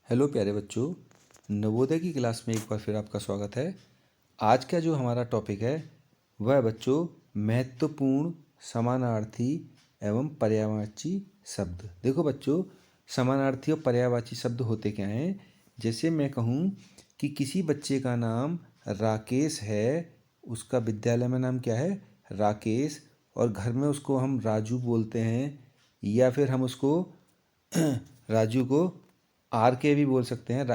Hello प्यारे बच्चों, नवोदय की क्लास में एक बार फिर आपका स्वागत है। आज का जो हमारा टॉपिक है वह बच्चों महत्वपूर्ण समानार्थी एवं पर्यायवाची शब्द। देखो बच्चों, समानार्थी और पर्यायवाची शब्द होते क्या हैं। जैसे मैं कहूँ कि किसी बच्चे का नाम राकेश है, उसका विद्यालय में नाम क्या है, राकेश, और घर में उसको हम राजू बोलते हैं, या फिर हम उसको राजू को आर के भी बोल सकते हैं,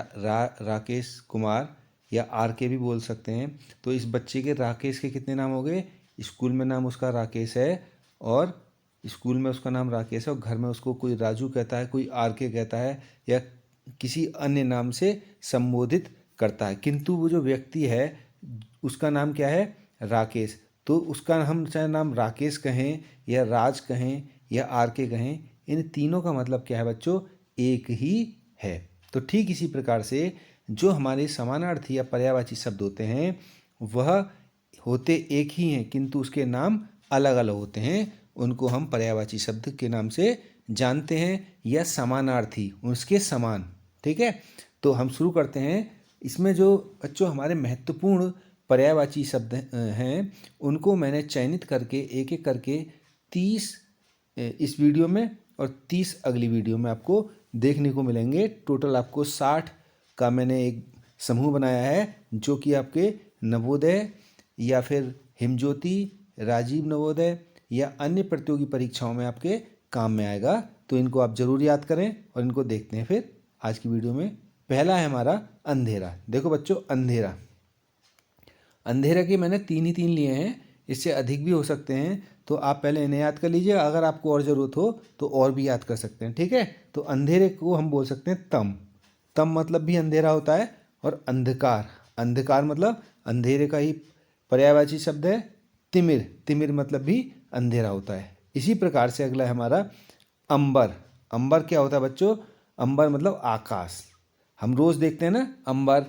राकेश कुमार, या आर के भी बोल सकते हैं। तो इस बच्चे के राकेश के कितने नाम हो गए। स्कूल में नाम उसका राकेश है, और स्कूल में उसका नाम राकेश है, और घर में उसको कोई राजू कहता है, कोई आर के कहता है, या किसी अन्य नाम से संबोधित करता है। किंतु वो जो व्यक्ति है उसका नाम क्या है, राकेश। तो उसका हम चाहे नाम राकेश कहें या राज कहें या आर के कहें, इन तीनों का मतलब क्या है बच्चों, एक ही है। तो ठीक इसी प्रकार से जो हमारे समानार्थी या पर्यायवाची शब्द होते हैं वह होते एक ही हैं, किंतु उसके नाम अलग अलग होते हैं। उनको हम पर्यायवाची शब्द के नाम से जानते हैं, या समानार्थी, उसके समान। ठीक है, तो हम शुरू करते हैं। इसमें जो बच्चों हमारे महत्वपूर्ण पर्यायवाची शब्द हैं उनको मैंने चयनित करके एक एक करके 30 इस वीडियो में और 30 अगली वीडियो में आपको देखने को मिलेंगे। टोटल आपको 60 का मैंने एक समूह बनाया है, जो कि आपके नवोदय या फिर हिमज्योति, राजीव नवोदय या अन्य प्रतियोगी परीक्षाओं में आपके काम में आएगा। तो इनको आप ज़रूर याद करें और इनको देखते हैं फिर आज की वीडियो में। पहला है हमारा अंधेरा। देखो बच्चों, अंधेरा, अंधेरा के मैंने 3 ही 3 लिए हैं, इससे अधिक भी हो सकते हैं। तो आप पहले इन्हें याद कर लीजिए, अगर आपको और ज़रूरत हो तो और भी याद कर सकते हैं। ठीक है, तो अंधेरे को हम बोल सकते हैं तम। तम मतलब भी अंधेरा होता है। और अंधकार, अंधकार मतलब अंधेरे का ही पर्यायवाची शब्द है। तिमिर, तिमिर मतलब भी अंधेरा होता है। इसी प्रकार से अगला है हमारा अंबर। अंबर क्या होता है बच्चों, अंबर मतलब आकाश। हम रोज़ देखते हैं ना अंबर,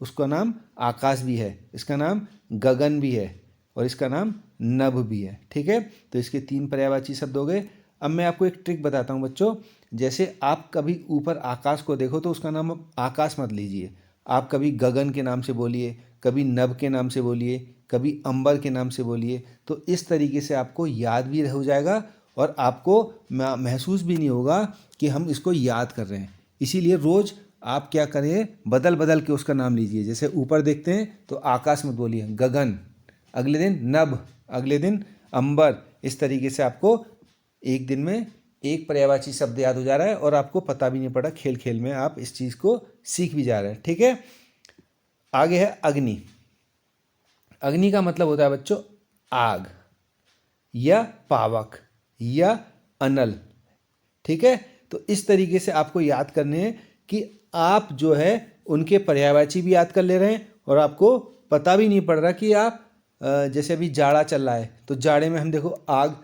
उसका नाम आकाश भी है, इसका नाम गगन भी है, और इसका नाम नभ भी है। ठीक है, तो इसके 3 पर्यायवाची शब्द हो गए। अब मैं आपको एक ट्रिक बताता हूँ बच्चों। जैसे आप कभी ऊपर आकाश को देखो तो उसका नाम आकाश मत लीजिए, आप कभी गगन के नाम से बोलिए, कभी नभ के नाम से बोलिए, कभी अंबर के नाम से बोलिए। तो इस तरीके से आपको याद भी हो जाएगा और आपको महसूस भी नहीं होगा कि हम इसको याद कर रहे हैं। इसीलिए रोज़ आप क्या करें, बदल बदल के उसका नाम लीजिए। जैसे ऊपर देखते हैं तो आकाश मत बोलिए, गगन, अगले दिन नभ, अगले दिन अंबर। इस तरीके से आपको एक दिन में एक पर्यायवाची शब्द याद हो जा रहा है और आपको पता भी नहीं पड़ा, खेल खेल में आप इस चीज़ को सीख भी जा रहे हैं। ठीक है, आगे है अग्नि। अग्नि का मतलब होता है बच्चों आग, या पावक, या अनल। ठीक है, तो इस तरीके से आपको याद करने हैं कि आप जो है उनके पर्यायवाची भी याद कर ले रहे हैं, और आपको पता भी नहीं पड़ रहा कि आप जैसे अभी जाड़ा चल रहा है तो जाड़े में हम देखो आग,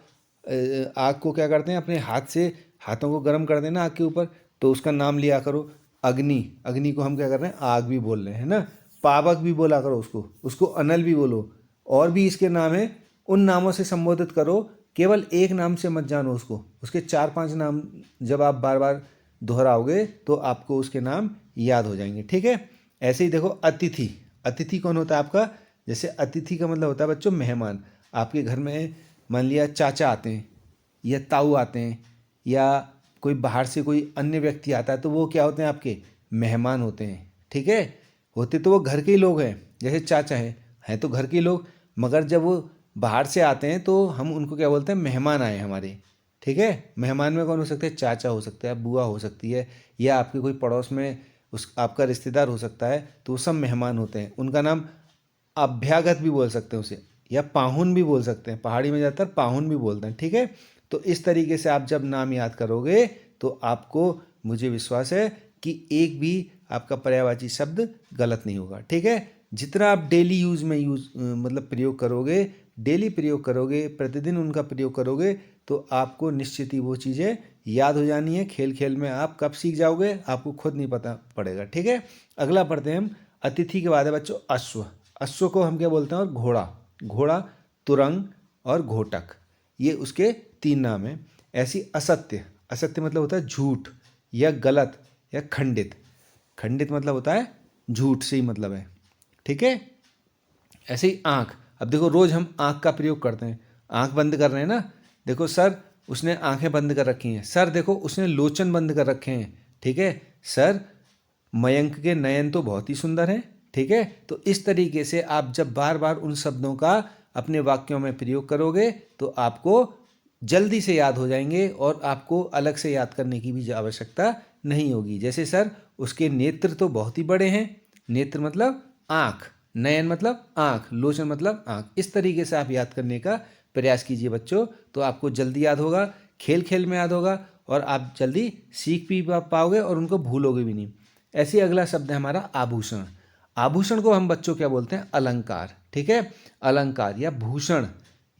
आग को क्या करते हैं, अपने हाथ से हाथों को गर्म कर देना आग के ऊपर, तो उसका नाम लिया करो अग्नि। अग्नि को हम क्या कर रहे हैं, आग भी बोल रहे हैं ना। पावक भी बोला करो उसको, उसको अनल भी बोलो, और भी इसके नाम है, उन नामों से संबोधित करो। केवल एक नाम से मत जानो उसको, उसके 4-5 नाम जब आप बार बार दोहराओगे तो आपको उसके नाम याद हो जाएंगे। ठीक है, ऐसे ही देखो अतिथि। अतिथि कौन होता है आपका, जैसे अतिथि का मतलब होता है बच्चों मेहमान। आपके घर में मान लिया चाचा आते हैं या ताऊ आते हैं या कोई बाहर से कोई अन्य व्यक्ति आता है, तो वो क्या होते हैं, आपके मेहमान होते हैं। ठीक है, होते तो वो घर के ही लोग हैं, जैसे चाचा हैं तो घर के लोग, मगर जब वो बाहर से आते हैं तो हम उनको क्या बोलते हैं, मेहमान आए हमारे। ठीक है, मेहमान में कौन हो सकते हैं, चाचा हो सकता है, बुआ हो सकती है, या आपके कोई पड़ोस में उस आपका रिश्तेदार हो सकता है, तो वो सब मेहमान होते हैं। उनका नाम अभ्यागत भी बोल सकते हैं उसे, या पाहुन भी बोल सकते हैं, पहाड़ी में ज़्यादातर पाहुन भी बोलते हैं। ठीक है, तो इस तरीके से आप जब नाम याद करोगे तो आपको, मुझे विश्वास है कि एक भी आपका पर्यायवाची शब्द गलत नहीं होगा। ठीक है, जितना आप डेली यूज़ में मतलब प्रयोग करोगे, डेली प्रयोग करोगे, प्रतिदिन उनका प्रयोग करोगे, तो आपको निश्चित ही वो चीज़ें याद हो जानी है। खेल खेल में आप कब सीख जाओगे आपको खुद नहीं पता पड़ेगा। ठीक है, अगला पढ़ते हैं हम। अतिथि के बाद है बच्चों अश्व। अश्व को हम क्या बोलते हैं, और घोड़ा। घोड़ा, तुरंग और घोटक, ये उसके 3 नाम हैं। ऐसी असत्य, असत्य मतलब होता है झूठ या गलत या खंडित। खंडित मतलब होता है झूठ से ही मतलब है, ठीक है। ऐसे ही आँख, अब देखो रोज हम आँख का प्रयोग करते हैं, आँख बंद कर रहे हैं ना, देखो सर उसने आंखें बंद कर रखी हैं, सर देखो उसने लोचन बंद कर रखे हैं, ठीक है। सर मयंक के नयन तो बहुत ही सुंदर हैं, ठीक है। तो इस तरीके से आप जब बार बार उन शब्दों का अपने वाक्यों में प्रयोग करोगे तो आपको जल्दी से याद हो जाएंगे और आपको अलग से याद करने की भी आवश्यकता नहीं होगी। जैसे सर उसके नेत्र तो बहुत ही बड़े हैं, नेत्र मतलब आँख, नयन मतलब आँख, लोचन मतलब आँख। इस तरीके से आप याद करने का प्रयास कीजिए बच्चों, तो आपको जल्दी याद होगा, खेल खेल में याद होगा और आप जल्दी सीख भी पाओगे और उनको भूलोगे भी नहीं। ऐसे ही अगला शब्द है हमारा आभूषण। आभूषण को हम बच्चों क्या बोलते हैं? अलंकार, ठीक है। अलंकार या भूषण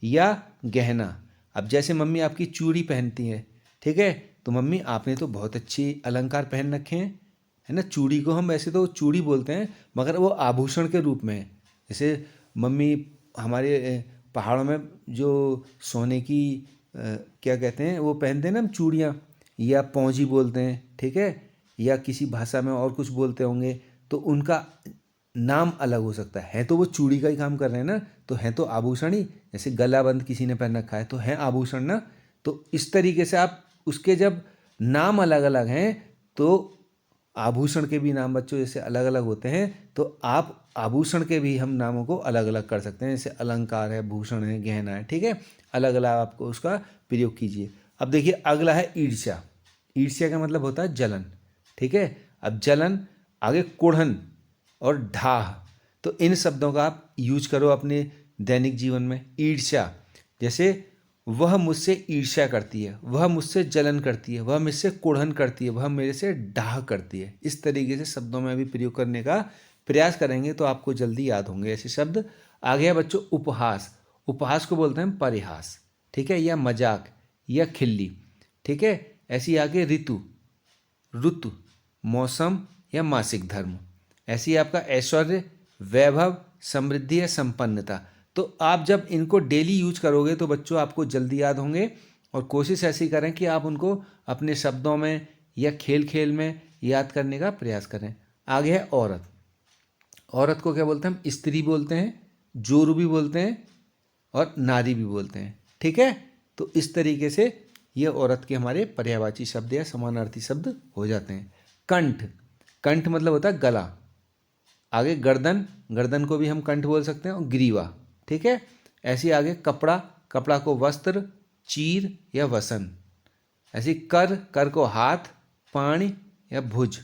या गहना। अब जैसे मम्मी आपकी चूड़ी पहनती है, ठीक है, तो मम्मी आपने तो बहुत अच्छी अलंकार पहन रखे हैं, है ना। चूड़ी को हम वैसे तो चूड़ी बोलते हैं मगर वो आभूषण के रूप में है। जैसे मम्मी हमारे पहाड़ों में जो सोने की क्या कहते हैं वो पहनते हैं ना हम, चूड़ियाँ, या पौंजी बोलते हैं, ठीक है, या किसी भाषा में और कुछ बोलते होंगे, तो उनका नाम अलग हो सकता है तो वो चूड़ी का ही काम कर रहे हैं ना, तो है तो आभूषण ही। जैसे गला बंद किसी ने पहन रखा है तो है आभूषण ना। तो इस तरीके से आप उसके जब नाम अलग अलग हैं तो आभूषण के भी नाम बच्चों जैसे अलग अलग होते हैं, तो आप आभूषण के भी हम नामों को अलग अलग कर सकते हैं। जैसे अलंकार है, भूषण है, गहना है, ठीक है, अलग अलग आपको उसका प्रयोग कीजिए। अब देखिए अगला है ईर्ष्या। ईर्ष्या का मतलब होता है जलन, ठीक है। अब जलन, आगे कुढ़न और ढाह, तो इन शब्दों का आप यूज करो अपने दैनिक जीवन में। ईर्ष्या, जैसे वह मुझसे ईर्ष्या करती है, वह मुझसे जलन करती है, वह मुझसे कुढ़न करती है, वह मेरे से डाह करती है। इस तरीके से शब्दों में भी प्रयोग करने का प्रयास करेंगे तो आपको जल्दी याद होंगे ऐसे शब्द। आ गया बच्चों उपहास। उपहास को बोलते हैं परिहास, ठीक है, या मजाक या खिल्ली, ठीक है। ऐसी आगे ऋतु, ऋतु, मौसम या मासिक धर्म। ऐसी आपका ऐश्वर्य, वैभव, समृद्धि या संपन्नता। तो आप जब इनको डेली यूज करोगे तो बच्चों आपको जल्दी याद होंगे और कोशिश ऐसी करें कि आप उनको अपने शब्दों में या खेल खेल में याद करने का प्रयास करें। आगे है औरत। औरत को क्या बोलते हैं? हम स्त्री बोलते हैं, जोरू भी बोलते हैं और नारी भी बोलते हैं, ठीक है। तो इस तरीके से ये औरत के हमारे पर्यायवाची शब्द या समानार्थी शब्द हो जाते हैं। कंठ, कंठ मतलब होता है गला। आगे गर्दन, गर्दन को भी हम कंठ बोल सकते हैं, और ग्रीवा, ठीक है। ऐसे आगे कपड़ा, कपड़ा को वस्त्र, चीर या वसन। ऐसी कर, कर को हाथ, पाण या भुज।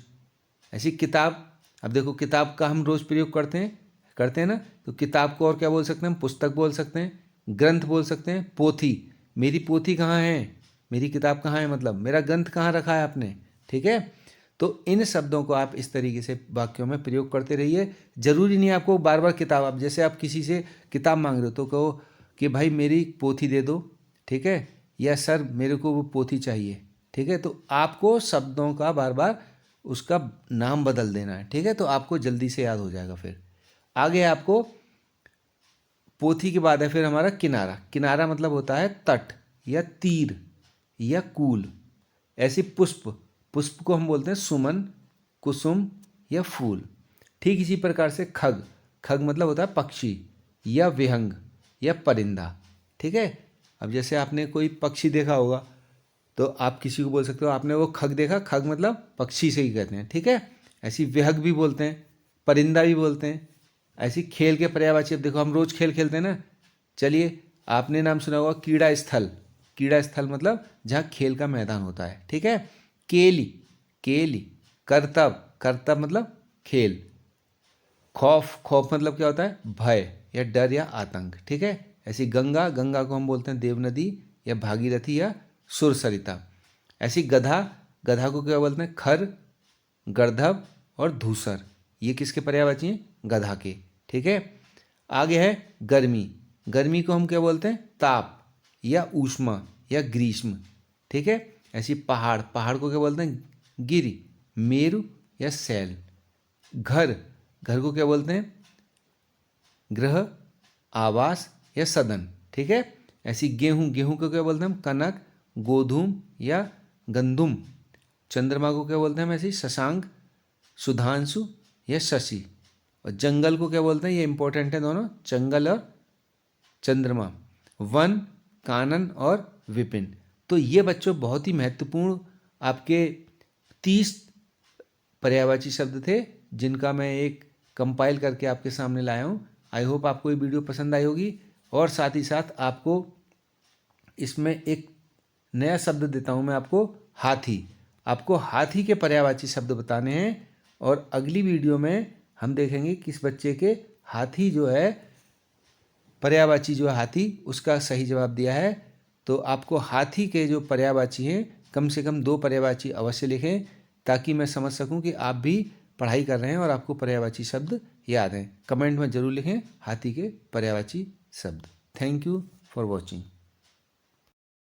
ऐसी किताब, अब देखो किताब का हम रोज प्रयोग करते हैं ना, तो किताब को और क्या बोल सकते हैं? हम पुस्तक बोल सकते हैं, ग्रंथ बोल सकते हैं, पोथी। मेरी पोथी कहाँ है? मेरी किताब कहाँ है, मतलब मेरा ग्रंथ कहाँ रखा है आपने, ठीक है। तो इन शब्दों को आप इस तरीके से वाक्यों में प्रयोग करते रहिए। जरूरी नहीं आपको बार बार किताब, अब जैसे आप किसी से किताब मांग रहे हो तो कहो कि भाई मेरी पोथी दे दो, ठीक है, या सर मेरे को वो पोथी चाहिए, ठीक है। तो आपको शब्दों का बार बार उसका नाम बदल देना है, ठीक है, तो आपको जल्दी से याद हो जाएगा। फिर आगे आपको पोथी के बाद है फिर हमारा किनारा। किनारा मतलब होता है तट या तीर या कूल। ऐसे पुष्प, पुष्प को हम बोलते हैं सुमन, कुसुम या फूल। ठीक इसी प्रकार से खग, खग मतलब होता है पक्षी या विहंग या परिंदा, ठीक है। अब जैसे आपने कोई पक्षी देखा होगा तो आप किसी को बोल सकते हो आपने वो खग देखा, खग मतलब पक्षी से ही कहते हैं, ठीक है। ऐसी विहग भी बोलते हैं, परिंदा भी बोलते हैं। ऐसी खेल के पर्यायवाची, अब देखो हम रोज खेल खेलते हैं ना, चलिए आपने नाम सुना होगा क्रीड़ा स्थल। क्रीड़ा स्थल मतलब जहाँ खेल का मैदान होता है, ठीक है। केली, केली। करतब, करतब मतलब खेल। खौफ, खौफ मतलब क्या होता है? भय या डर या आतंक, ठीक है। ऐसी गंगा, गंगा को हम बोलते हैं देव नदी या भागीरथी या सुरसरिता। ऐसी गधा, गधा को क्या बोलते हैं? खर, गर्दभ और धूसर। ये किसके पर्यायवाची हैं? गधा के, ठीक है। आगे है गर्मी। गर्मी को हम क्या बोलते हैं? ताप या ऊष्मा या ग्रीष्म, ठीक है। ऐसी पहाड़, पहाड़ को क्या बोलते हैं? गिरि, मेरु या शैल। घर, घर को क्या बोलते हैं? गृह, आवास या सदन, ठीक है। ऐसी गेहूं, गेहूं को क्या बोलते हैं हम? कनक, गोधूम या गंधुम। चंद्रमा को क्या बोलते हैं हम? ऐसी शशांक, सुधांशु या शशि। और जंगल को क्या बोलते हैं, ये इंपॉर्टेंट है दोनों, जंगल और चंद्रमा। वन कानन और विपिन। तो ये बच्चों बहुत ही महत्वपूर्ण आपके 30 पर्यायवाची शब्द थे जिनका मैं एक कंपाइल करके आपके सामने लाया हूँ। आई होप आपको ये वीडियो पसंद आई होगी। और साथ ही साथ आपको इसमें एक नया शब्द देता हूँ मैं आपको, हाथी। आपको हाथी के पर्यायवाची शब्द बताने हैं और अगली वीडियो में हम देखेंगे किस बच्चे के हाथी जो है पर्यायवाची जो है हाथी उसका सही जवाब दिया है। तो आपको हाथी के जो पर्यायवाची हैं कम से कम 2 पर्यायवाची अवश्य लिखें ताकि मैं समझ सकूं कि आप भी पढ़ाई कर रहे हैं और आपको पर्यायवाची शब्द याद हैं। कमेंट में ज़रूर लिखें हाथी के पर्यायवाची शब्द। Thank you for watching.